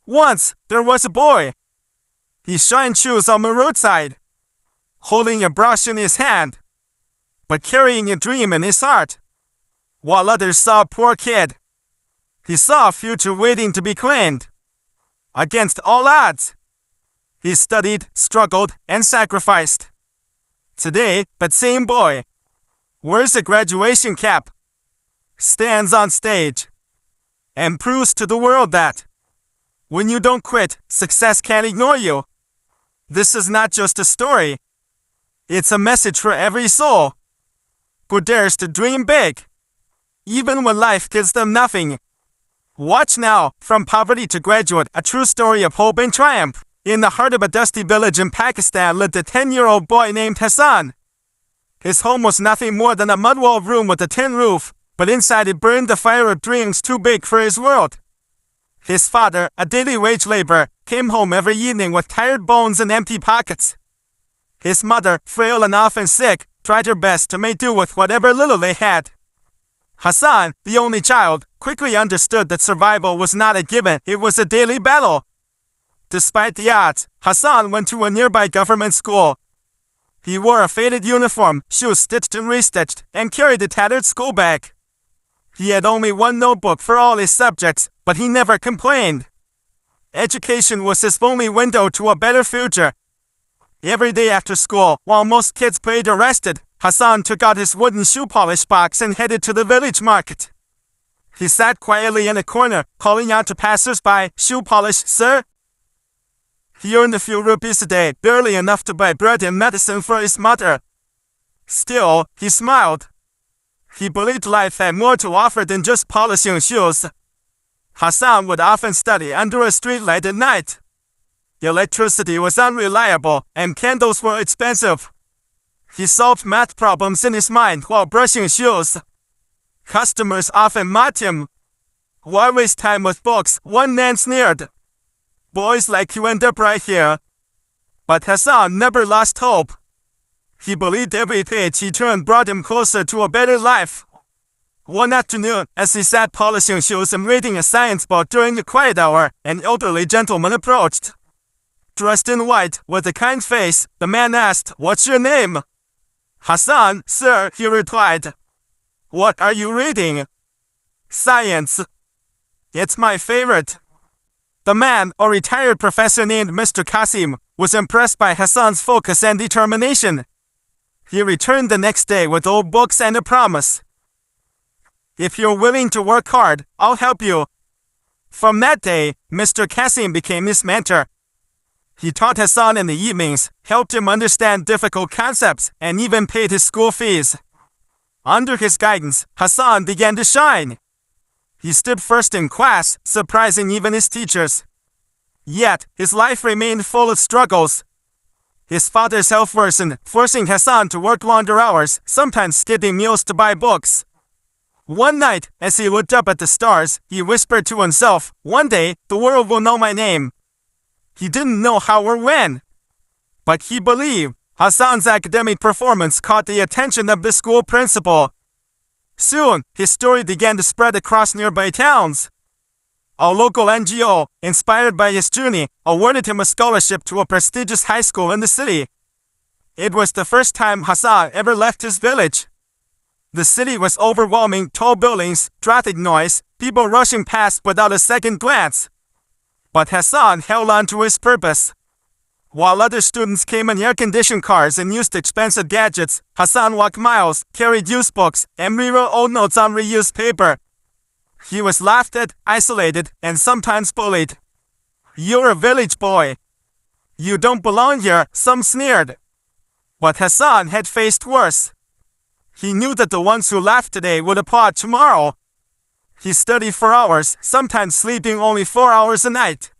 Once, there was a boy. He shined shoes on the roadside, holding a brush in his hand, but carrying a dream in his heart. While others saw a poor kid, he saw a future waiting to be claimed. Against all odds, he studied, struggled, and sacrificed. Today, that same boy wears a graduation cap, stands on stage, and proves to the world that when you don't quit, success can't ignore you. This is not just a story. It's a message for every soul who dares to dream big, even when life gives them nothing. Watch now, From Poverty to Graduate, a true story of hope and triumph. In the heart of a dusty village in Pakistan lived a 10-year-old boy named Hasan. His home was nothing more than a mud-walled room with a tin roof, but inside it burned the fire of dreams too big for his world. His father, a daily wage laborer, came home every evening with tired bones and empty pockets. His mother, frail and often sick, tried her best to make do with whatever little they had. Hasan, the only child, quickly understood that survival was not a given, it was a daily battle. Despite the odds, Hasan went to a nearby government school. He wore a faded uniform, shoes stitched and restitched, and carried a tattered school bag. He had only one notebook for all his subjects, but he never complained. Education was his only window to a better future. Every day after school, while most kids played or rested, Hasan took out his wooden shoe polish box and headed to the village market. He sat quietly in a corner, calling out to passers-by, "Shoe polish, sir?" He earned a few rupees a day, barely enough to buy bread and medicine for his mother. Still, he smiled. He believed life had more to offer than just polishing shoes. Hasan would often study under a streetlight at night. Electricity was unreliable, and candles were expensive. He solved math problems in his mind while brushing shoes. Customers often mocked him. "Why waste time with books?" one man sneered. "Boys like you end up right here." But Hasan never lost hope. He believed every page he turned brought him closer to a better life. One afternoon, as he sat polishing shoes and reading a science book during the quiet hour, an elderly gentleman approached. Dressed in white, with a kind face, the man asked, "What's your name?" "Hasan, sir," he replied. "What are you reading?" "Science." "It's my favorite." The man, a retired professor named Mr. Qasim, was impressed by Hasan's focus and determination. He returned the next day with old books and a promise. "If you're willing to work hard, I'll help you." From that day, Mr. Qasim became his mentor. He taught Hasan in the evenings, helped him understand difficult concepts, and even paid his school fees. Under his guidance, Hasan began to shine. He stood first in class, surprising even his teachers. Yet, his life remained full of struggles. His father's health worsened, forcing Hasan to work longer hours, sometimes skipping meals to buy books. One night, as he looked up at the stars, he whispered to himself, "One day, the world will know my name." He didn't know how or when, but he believed. Hasan's academic performance caught the attention of the school principal. Soon, his story began to spread across nearby towns. A local NGO, inspired by his journey, awarded him a scholarship to a prestigious high school in the city. It was the first time Hasan ever left his village. The city was overwhelming, tall buildings, traffic noise, people rushing past without a second glance. But Hasan held on to his purpose. While other students came in air-conditioned cars and used expensive gadgets, Hasan walked miles, carried used books, and rewrote old notes on reused paper. He was laughed at, isolated, and sometimes bullied. "You're a village boy. You don't belong here," some sneered. But Hasan had faced worse. He knew that the ones who laughed today would applaud tomorrow. He studied for hours, sometimes sleeping only 4 hours a night.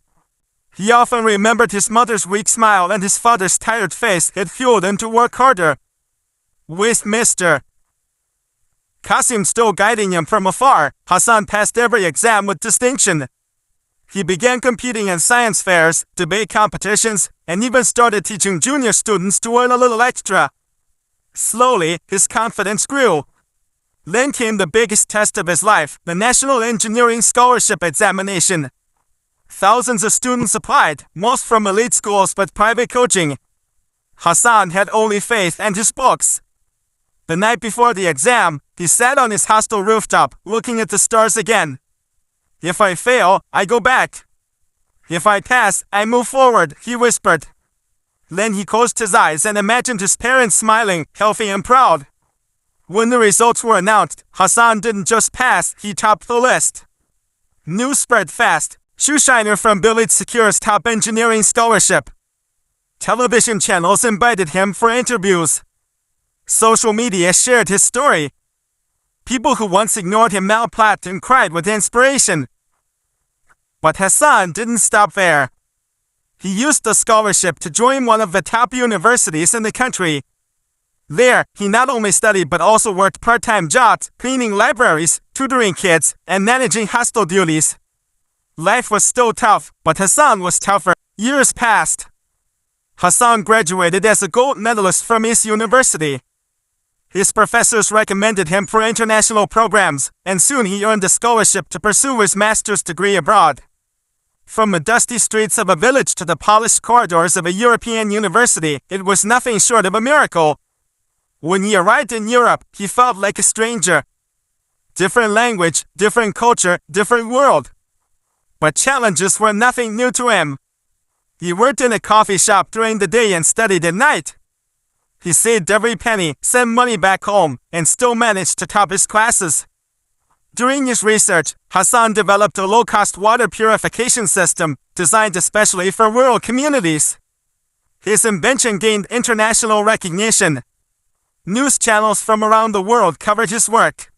He often remembered his mother's weak smile and his father's tired face. It fueled him to work harder. With Mr. Qasim still guiding him from afar, Hasan passed every exam with distinction. He began competing in science fairs, debate competitions, and even started teaching junior students to earn a little extra. Slowly, his confidence grew. Then came the biggest test of his life, the National Engineering Scholarship Examination. Thousands of students applied, most from elite schools but private coaching. Hasan had only faith and his books. The night before the exam, he sat on his hostel rooftop, looking at the stars again. If I fail, I go back. If I pass, I move forward, he whispered. Then he closed his eyes and imagined his parents smiling, healthy and proud. When the results were announced, Hasan didn't just pass, he topped the list. News spread fast. Shoeshiner from Village secures top engineering scholarship. Television channels invited him for interviews. Social media shared his story. People who once ignored him now clapped and cried with inspiration. But Hasan didn't stop there. He used the scholarship to join one of the top universities in the country. There, he not only studied but also worked part-time jobs, cleaning libraries, tutoring kids, and managing hostel duties. Life was still tough, but Hasan was tougher. Years passed. Hasan graduated as a gold medalist from his university. His professors recommended him for international programs, and soon he earned a scholarship to pursue his master's degree abroad. From the dusty streets of a village to the polished corridors of a European university, it was nothing short of a miracle. When he arrived in Europe, he felt like a stranger. Different language, different culture, different world. But challenges were nothing new to him. He worked in a coffee shop during the day and studied at night. He saved every penny, sent money back home, and still managed to top his classes. During his research, Hasan developed a low-cost water purification system designed especially for rural communities. His invention gained international recognition. News channels from around the world covered his work.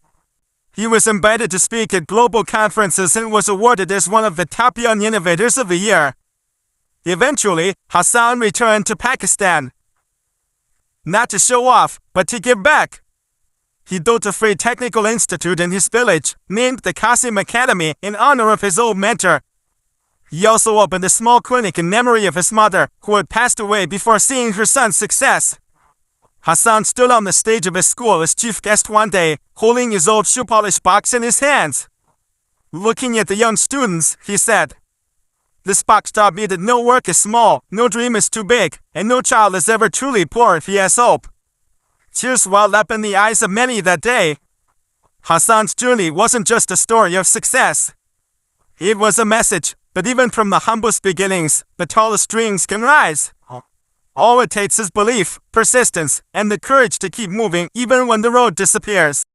He was invited to speak at global conferences and was awarded as one of the top young innovators of the year. Eventually, Hasan returned to Pakistan. Not to show off, but to give back. He built a free technical institute in his village, named the Qasim Academy, in honor of his old mentor. He also opened a small clinic in memory of his mother, who had passed away before seeing her son's success. Hasan stood on the stage of his school as chief guest one day, holding his old shoe polish box in his hands. Looking at the young students, he said, "This box taught me that no work is small, no dream is too big, and no child is ever truly poor if he has hope." Tears welled up in the eyes of many that day. Hasan's journey wasn't just a story of success. It was a message that even from the humblest beginnings, the tallest dreams can rise. All it takes is belief, persistence, and the courage to keep moving even when the road disappears.